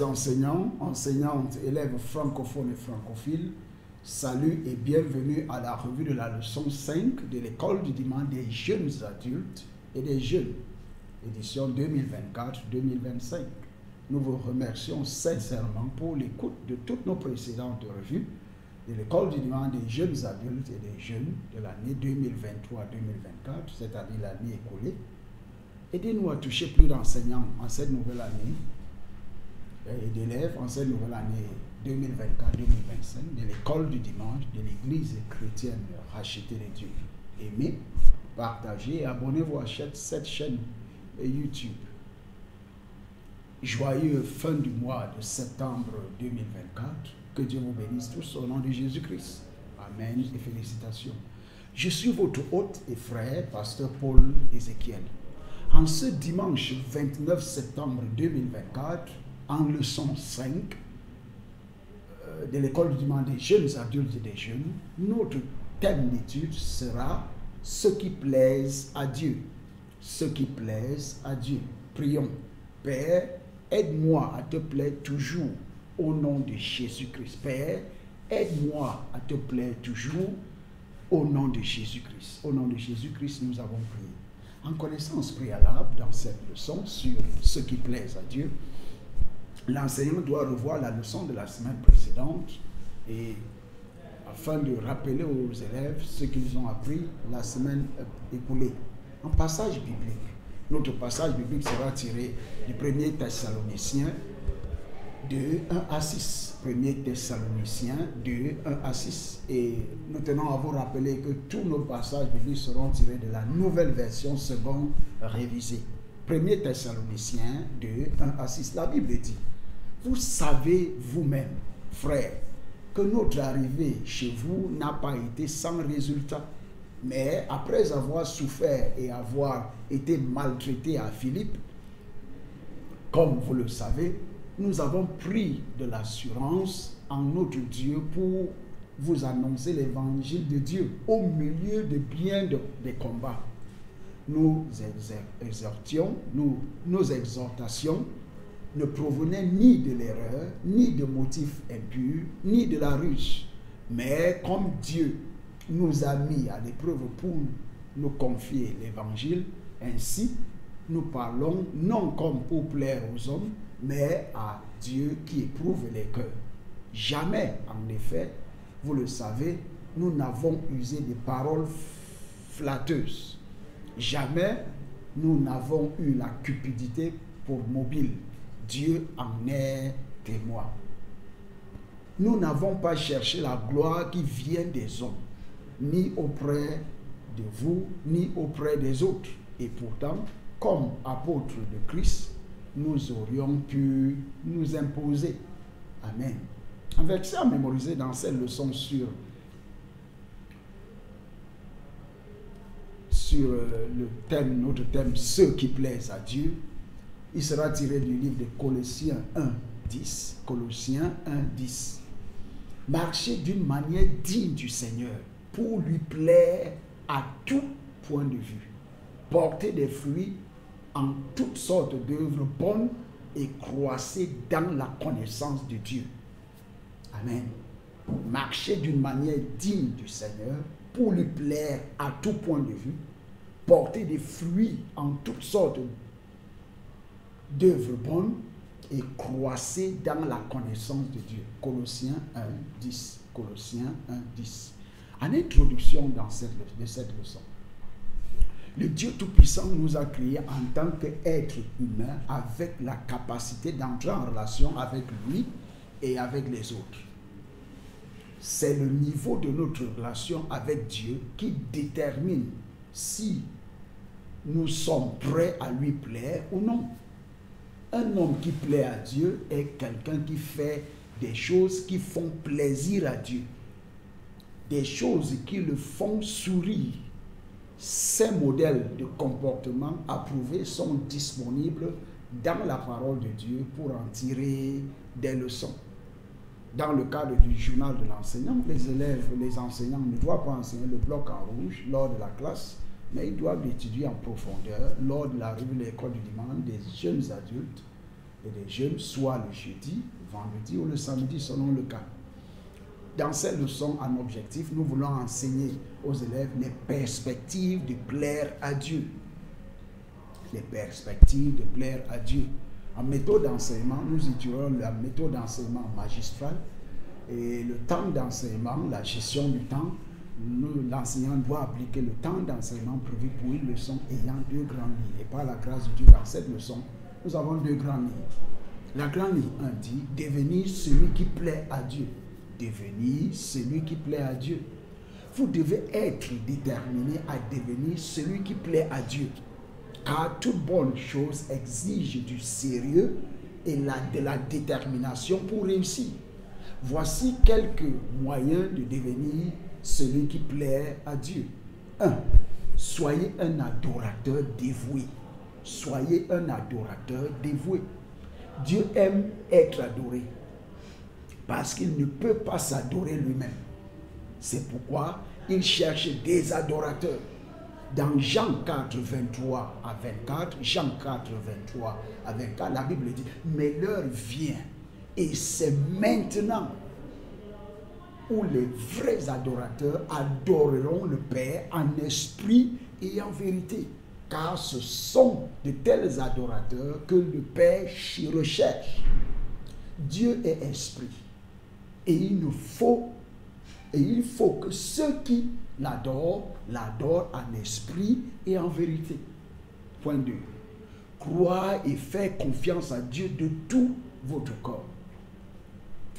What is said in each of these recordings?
enseignants, enseignantes, élèves francophones et francophiles, salut et bienvenue à la revue de la leçon 5 de l'école du dimanche des jeunes adultes et des jeunes, édition 2024-2025. Nous vous remercions sincèrement pour l'écoute de toutes nos précédentes revues de l'école du dimanche des jeunes adultes et des jeunes de l'année 2023-2024, c'est-à-dire l'année écoulée. Aidez-nous à toucher plus d'enseignants en cette nouvelle année et d'élèves en cette nouvelle année 2024-2025 de l'école du dimanche de l'Église chrétienne rachetée de Dieu. Aimez, partagez et abonnez-vous à cette chaîne YouTube. Joyeux fin du mois de septembre 2024. Que Dieu vous bénisse tous au nom de Jésus-Christ. Amen et félicitations. Je suis votre hôte et frère, pasteur Paul Ézéchiel. En ce dimanche 29 septembre 2024, en leçon 5 de l'école du dimanche des jeunes adultes et des jeunes, notre thème d'étude sera « Ce qui plaise à Dieu ». Ce qui plaise à Dieu. Prions. Père, aide-moi à te plaire toujours au nom de Jésus-Christ. Père, aide-moi à te plaire toujours au nom de Jésus-Christ. Au nom de Jésus-Christ, nous avons prié. En connaissance préalable dans cette leçon sur ce qui plaise à Dieu, l'enseignant doit revoir la leçon de la semaine précédente et afin de rappeler aux élèves ce qu'ils ont appris la semaine écoulée. En passage biblique, notre passage biblique sera tiré du 1er Thessaloniciens 2, 1 à 6. 1er Thessaloniciens 2, 1 à 6. Et nous tenons à vous rappeler que tous nos passages bibliques seront tirés de la nouvelle version seconde révisée. 1er Thessaloniciens 2, 1 à 6. La Bible dit: vous savez vous-même, frères, que notre arrivée chez vous n'a pas été sans résultat. Mais après avoir souffert et avoir été maltraités à Philippe, comme vous le savez, nous avons pris de l'assurance en notre Dieu pour vous annoncer l'évangile de Dieu au milieu de bien des combats. Nos exhortations ne provenaient ni de l'erreur, ni de motifs impurs, ni de la ruse, mais comme Dieu nous a mis à l'épreuve pour nous confier l'évangile, ainsi nous parlons non comme pour plaire aux hommes, mais à Dieu qui éprouve les cœurs. Jamais, en effet, vous le savez, nous n'avons usé de paroles flatteuses. Jamais nous n'avons eu la cupidité pour mobile. Dieu en est témoin. Nous n'avons pas cherché la gloire qui vient des hommes, ni auprès de vous, ni auprès des autres. Et pourtant, comme apôtres de Christ, nous aurions pu nous imposer. Amen. Un verset à mémoriser dans cette leçon sur le thème, notre thème, ce qui plaise à Dieu. Il sera tiré du livre de Colossiens 1, 10. Colossiens 1, 10. Marchez d'une manière digne du Seigneur pour lui plaire à tout point de vue. Portez des fruits en toutes sortes d'œuvres bonnes et croissez dans la connaissance de Dieu. Amen. Marchez d'une manière digne du Seigneur pour lui plaire à tout point de vue. Portez des fruits en toutes sortes d'œuvres bonnes et croissez dans la connaissance de Dieu. Colossiens 1, 10. Colossiens 1, 10. En introduction de cette leçon, le Dieu Tout-Puissant nous a créés en tant qu'êtres humains avec la capacité d'entrer en relation avec lui et avec les autres. C'est le niveau de notre relation avec Dieu qui détermine si nous sommes prêts à lui plaire ou non. Un homme qui plaît à Dieu est quelqu'un qui fait des choses qui font plaisir à Dieu, des choses qui le font sourire. Ces modèles de comportement approuvés sont disponibles dans la parole de Dieu pour en tirer des leçons. Dans le cadre du journal de l'enseignant, les élèves, les enseignants ne doivent pas enseigner le bloc en rouge lors de la classe, mais ils doivent l'étudier en profondeur lors de la revue de l'école du dimanche des jeunes adultes et des jeûnes, soit le jeudi, vendredi ou le samedi, selon le cas. Dans ces leçons, en objectif, nous voulons enseigner aux élèves les perspectives de plaire à Dieu. Les perspectives de plaire à Dieu. En méthode d'enseignement, nous étudions la méthode d'enseignement magistrale et le temps d'enseignement, la gestion du temps. L'enseignant doit appliquer le temps d'enseignement prévu pour une leçon ayant 2 grandes lignes. Et par la grâce de Dieu, dans cette leçon, nous avons 2 grandes lignes. La grande ligne 1 dit « Devenir celui qui plaît à Dieu ». Devenir celui qui plaît à Dieu. Vous devez être déterminé à devenir celui qui plaît à Dieu. Car toute bonne chose exige du sérieux et de la détermination pour réussir. Voici quelques moyens de devenir celui qui plaît à Dieu. 1. Soyez un adorateur dévoué. Soyez un adorateur dévoué. Dieu aime être adoré parce qu'il ne peut pas s'adorer lui-même. C'est pourquoi il cherche des adorateurs. Dans Jean 4, 23 à 24, Jean 4, 23 à 24, la Bible dit « Mais l'heure vient, et c'est maintenant où les vrais adorateurs adoreront le Père en esprit et en vérité. Car ce sont de tels adorateurs que le Père recherche. Dieu est esprit. Et il faut que ceux qui l'adorent en esprit et en vérité. Point 2. Croire et faire confiance à Dieu de tout votre corps.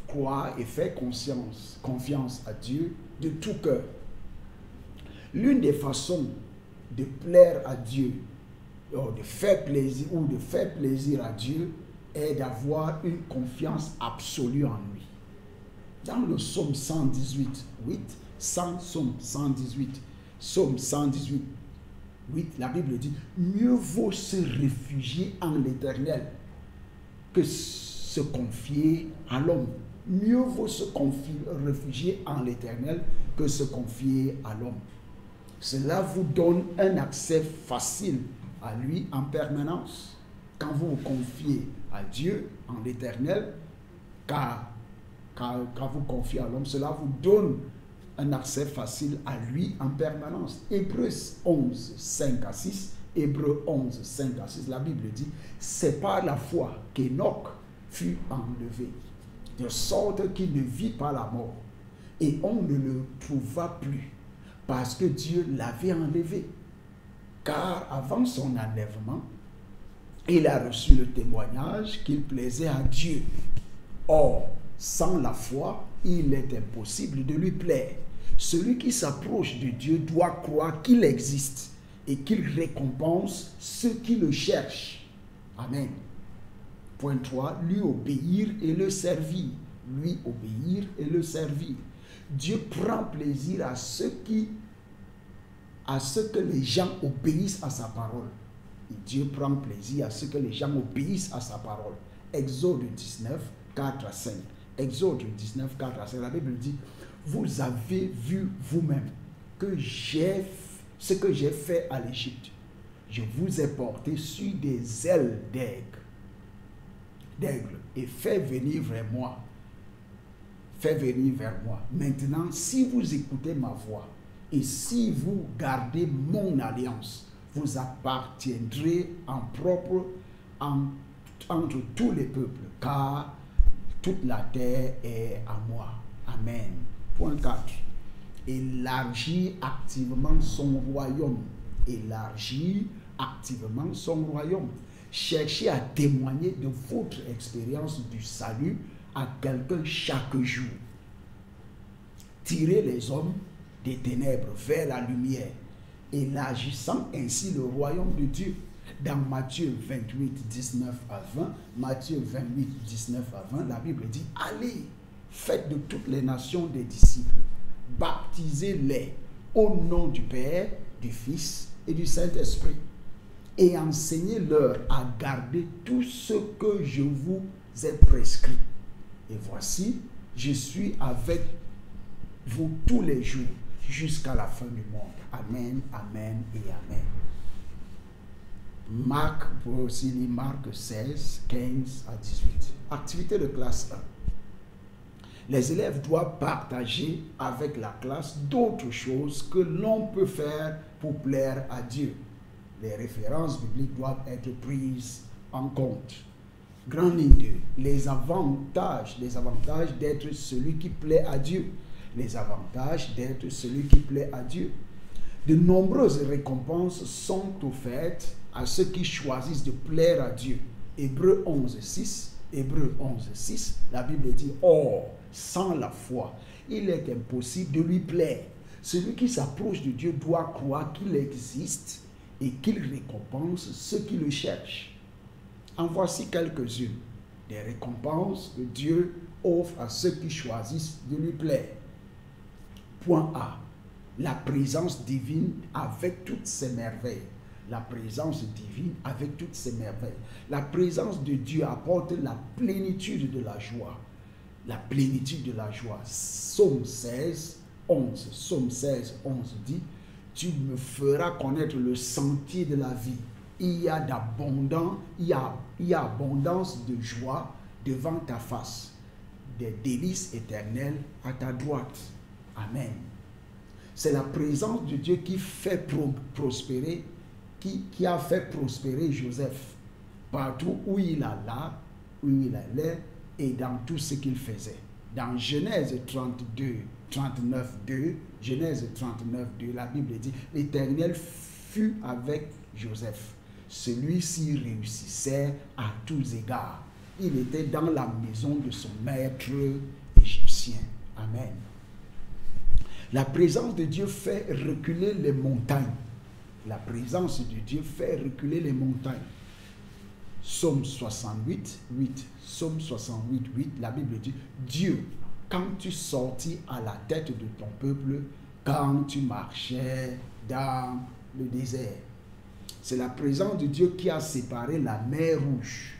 Croire et faire confiance à Dieu de tout cœur. L'une des façons de plaire à Dieu, de faire plaisir à Dieu, est d'avoir une confiance absolue en lui. Dans le psaume 118, 8, psaume 118, 8, la Bible dit « Mieux vaut se réfugier en l'Éternel que se confier à l'homme. » Mieux vaut se réfugier en l'Éternel que se confier à l'homme. Cela vous donne un accès facile à lui en permanence. Quand vous vous confiez à Dieu, en l'Éternel, car vous confiez à l'homme, cela vous donne un accès facile à lui en permanence. Hébreux 11, 5 à 6, Hébreux 11, 5 à 6, la Bible dit « C'est par la foi qu'Enoch fut enlevé, de sorte qu'il ne vit pas la mort, et on ne le trouva plus, parce que Dieu l'avait enlevé. Car avant son enlèvement, il a reçu le témoignage qu'il plaisait à Dieu. Or, sans la foi, il est impossible de lui plaire. Celui qui s'approche de Dieu doit croire qu'il existe et qu'il récompense ceux qui le cherchent. Amen. Point 3, lui obéir et le servir. Lui obéir et le servir. Dieu prend plaisir à ce que les gens obéissent à sa parole. Et Dieu prend plaisir à ce que les gens obéissent à sa parole. Exode 19, 4 à 5. Exode 19, 4 à 5. La Bible dit, vous avez vu vous-même que ce que j'ai fait à l'Égypte. Je vous ai porté sur des ailes d'aigle et fait venir vers moi. Maintenant, si vous écoutez ma voix et si vous gardez mon alliance, vous appartiendrez en propre entre tous les peuples, car toute la terre est à moi. Amen. Point 4. Élargir activement son royaume. Élargir activement son royaume. Cherchez à témoigner de votre expérience du salut à quelqu'un chaque jour. Tirez les hommes des ténèbres vers la lumière, élargissant ainsi le royaume de Dieu. Dans Matthieu 28, 19 à 20, Matthieu 28, 19 à 20, la Bible dit, allez, faites de toutes les nations des disciples, baptisez-les au nom du Père, du Fils et du Saint-Esprit, et enseignez-leur à garder tout ce que je vous ai prescrit. Et voici, je suis avec vous tous les jours jusqu'à la fin du monde. Amen, amen et amen. Marc, vous pouvez aussi lire Marc 16, 15 à 18. Activité de classe 1. Les élèves doivent partager avec la classe d'autres choses que l'on peut faire pour plaire à Dieu. Les références bibliques doivent être prises en compte. Grande ligne 2. Les avantages d'être celui qui plaît à Dieu. Les avantages d'être celui qui plaît à Dieu. De nombreuses récompenses sont offertes à ceux qui choisissent de plaire à Dieu. Hébreux 11, 6, la Bible dit, « Or, sans la foi, il est impossible de lui plaire. Celui qui s'approche de Dieu doit croire qu'il existe et qu'il récompense ceux qui le cherchent. » En voici quelques-unes des récompenses que Dieu offre à ceux qui choisissent de lui plaire. Point A. La présence divine avec toutes ses merveilles. La présence divine avec toutes ses merveilles. La présence de Dieu apporte la plénitude de la joie. La plénitude de la joie. Psaume 16, 11. Psaume 16, 11 dit, « Tu me feras connaître le sentier de la vie. Il y a abondance de joie devant ta face, des délices éternelles à ta droite. » Amen. C'est la présence de Dieu qui fait prospérer, qui a fait prospérer Joseph partout où il allait et dans tout ce qu'il faisait. Dans Genèse 39, 2, la Bible dit, « L'Éternel fut avec Joseph. Celui-ci réussissait à tous égards. Il était dans la maison de son maître égyptien. » Amen. La présence de Dieu fait reculer les montagnes. La présence de Dieu fait reculer les montagnes. Psaume 68, 8. Psaume 68, 8, la Bible dit, « Dieu, quand tu sortis à la tête de ton peuple, quand tu marchais dans le désert. » C'est la présence de Dieu qui a séparé la mer Rouge.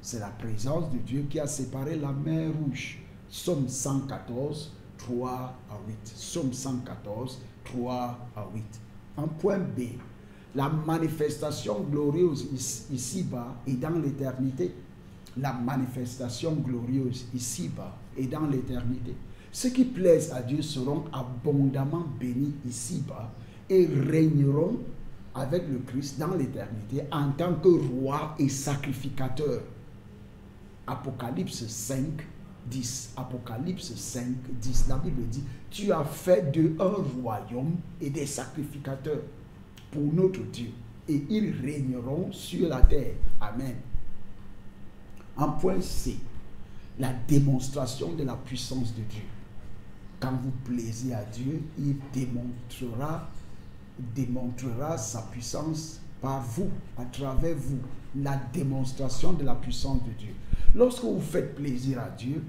C'est la présence de Dieu qui a séparé la mer Rouge. Psaume 114, 3 à 8. Psaume 114, 3 à 8. En point B, la manifestation glorieuse ici-bas et dans l'éternité. La manifestation glorieuse ici-bas et dans l'éternité. Ceux qui plaisent à Dieu seront abondamment bénis ici-bas et régneront avec le Christ dans l'éternité en tant que roi et sacrificateur. Apocalypse 5, 10. Apocalypse 5, 10. La Bible dit, « Tu as fait d'eux un royaume et des sacrificateurs pour notre Dieu, et ils régneront sur la terre. » Amen. En point C, la démonstration de la puissance de Dieu. Quand vous plaisez à Dieu, il démontrera sa puissance par vous, à travers vous, la démonstration de la puissance de Dieu. Lorsque vous faites plaisir à Dieu,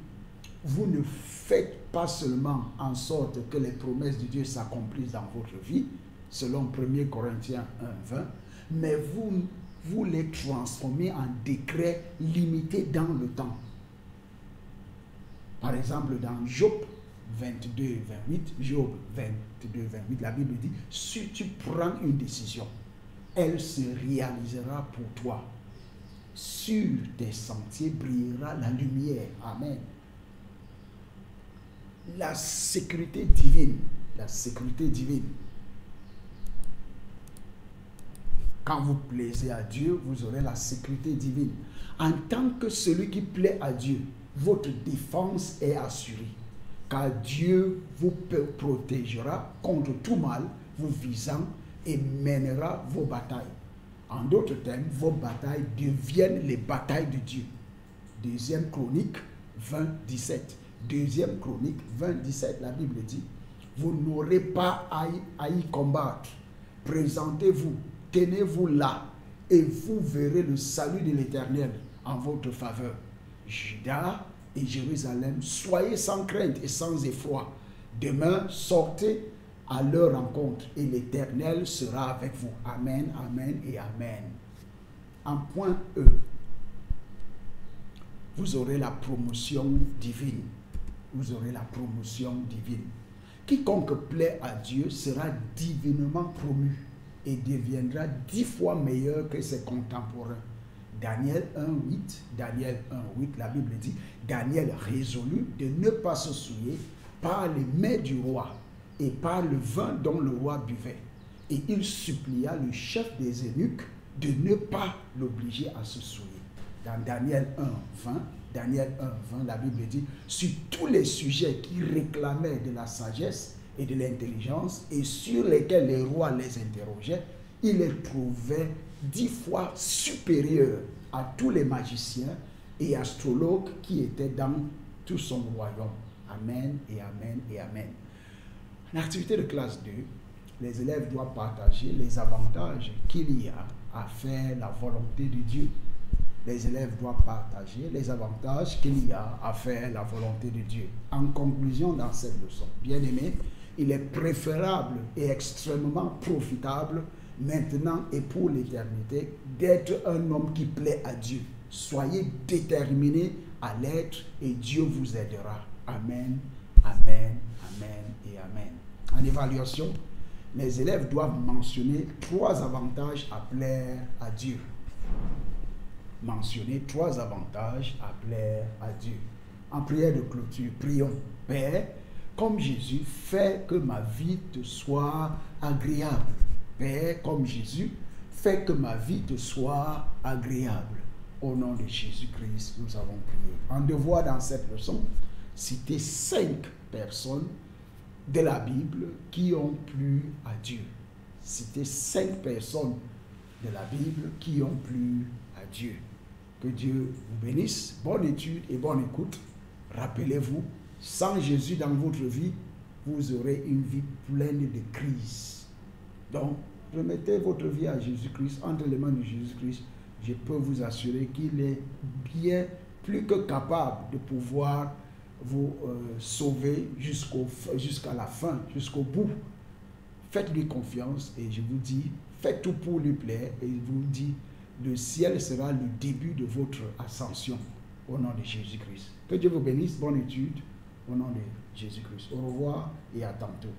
vous ne faites pas seulement en sorte que les promesses de Dieu s'accomplissent dans votre vie, selon 1 Corinthiens 1, 20, mais vous les transformez en décrets limités dans le temps. Par exemple, dans Job 22, 28, Job 22, 28, la Bible dit, « Si tu prends une décision, elle se réalisera pour toi. Sur tes sentiers brillera la lumière. » Amen. La sécurité divine. La sécurité divine. Quand vous plaisez à Dieu, vous aurez la sécurité divine. En tant que celui qui plaît à Dieu, votre défense est assurée. Car Dieu vous protégera contre tout mal vous visant et mènera vos batailles. En d'autres termes, vos batailles deviennent les batailles de Dieu. Deuxième Chronique 20, 17. Deuxième Chronique 20, 17, la Bible dit, « Vous n'aurez pas à y combattre. Présentez-vous, tenez-vous là, et vous verrez le salut de l'Éternel en votre faveur. Juda et Jérusalem, soyez sans crainte et sans effroi. Demain, sortez à leur rencontre et l'Éternel sera avec vous. » Amen, amen et amen. En point E, vous aurez la promotion divine. Vous aurez la promotion divine. Quiconque plaît à Dieu sera divinement promu et deviendra 10 fois meilleur que ses contemporains. Daniel 1,8, Daniel 1,8, la Bible dit, Daniel résolut de ne pas se souiller par les mets du roi et par le vin dont le roi buvait. Et il supplia le chef des eunuques de ne pas l'obliger à se souiller. Dans Daniel 1,20, la Bible dit, sur tous les sujets qui réclamaient de la sagesse et de l'intelligence et sur lesquels les rois les interrogeaient, il les trouvait 10 fois supérieurs à tous les magiciens et astrologues qui étaient dans tout son royaume. Amen et amen et amen. En activité de classe 2, les élèves doivent partager les avantages qu'il y a à faire la volonté de Dieu. Les élèves doivent partager les avantages qu'il y a à faire la volonté de Dieu. En conclusion, dans cette leçon, bien aimés, il est préférable et extrêmement profitable maintenant et pour l'éternité d'être un homme qui plaît à Dieu. Soyez déterminés à l'être et Dieu vous aidera. Amen, amen, amen et amen. En évaluation, les élèves doivent mentionner 3 avantages à plaire à Dieu. Mentionner 3 avantages à plaire à Dieu. En prière de clôture, prions. Père, comme Jésus, fais que ma vie te soit agréable. Père, comme Jésus, fais que ma vie te soit agréable. Au nom de Jésus-Christ, nous avons prié. En devoir dans cette leçon, citer 5 personnes de la Bible qui ont plu à Dieu. Citer 5 personnes de la Bible qui ont plu à Dieu. Que Dieu vous bénisse. Bonne étude et bonne écoute. Rappelez-vous, sans Jésus dans votre vie, vous aurez une vie pleine de crises. Donc, remettez votre vie à Jésus-Christ, entre les mains de Jésus-Christ. Je peux vous assurer qu'il est bien plus que capable de pouvoir vous sauver jusqu'à la fin, jusqu'au bout. Faites-lui confiance et je vous dis, faites tout pour lui plaire et je vous dis, le ciel sera le début de votre ascension au nom de Jésus-Christ. Que Dieu vous bénisse, bonne étude au nom de Jésus-Christ. Au revoir et à tantôt.